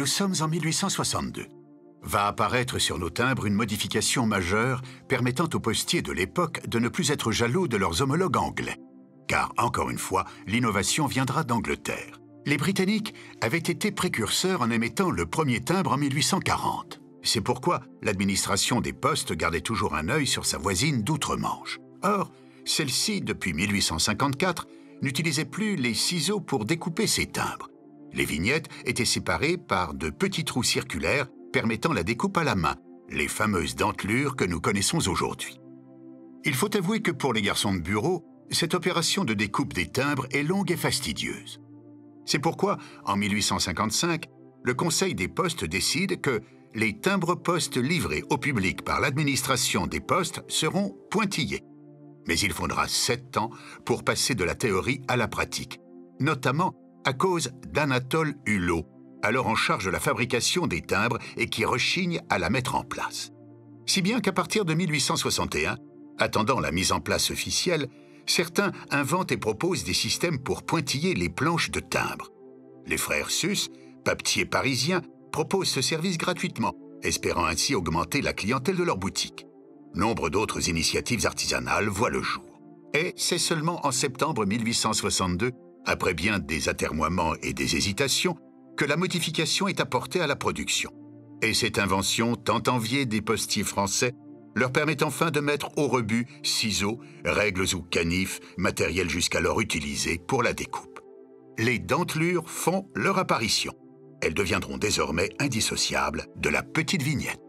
Nous sommes en 1862. Va apparaître sur nos timbres une modification majeure permettant aux postiers de l'époque de ne plus être jaloux de leurs homologues anglais. Car, encore une fois, l'innovation viendra d'Angleterre. Les Britanniques avaient été précurseurs en émettant le premier timbre en 1840. C'est pourquoi l'administration des postes gardait toujours un œil sur sa voisine d'outre-Manche. Or, celle-ci, depuis 1854, n'utilisait plus les ciseaux pour découper ses timbres. Les vignettes étaient séparées par de petits trous circulaires permettant la découpe à la main, les fameuses dentelures que nous connaissons aujourd'hui. Il faut avouer que pour les garçons de bureau, cette opération de découpe des timbres est longue et fastidieuse. C'est pourquoi, en 1855, le Conseil des postes décide que les timbres-postes livrés au public par l'administration des postes seront pointillés. Mais il faudra 7 ans pour passer de la théorie à la pratique, notamment à cause d'Anatole Hulot, alors en charge de la fabrication des timbres et qui rechigne à la mettre en place. Si bien qu'à partir de 1861, attendant la mise en place officielle, certains inventent et proposent des systèmes pour pointiller les planches de timbre. Les frères Susse, papetiers parisiens, proposent ce service gratuitement, espérant ainsi augmenter la clientèle de leur boutique. Nombre d'autres initiatives artisanales voient le jour. Et c'est seulement en septembre 1862, après bien des atermoiements et des hésitations, que la modification est apportée à la production. Et cette invention, tant enviée des postiers français, leur permet enfin de mettre au rebut ciseaux, règles ou canifs, matériel jusqu'alors utilisé pour la découpe. Les dentelures font leur apparition. Elles deviendront désormais indissociables de la petite vignette.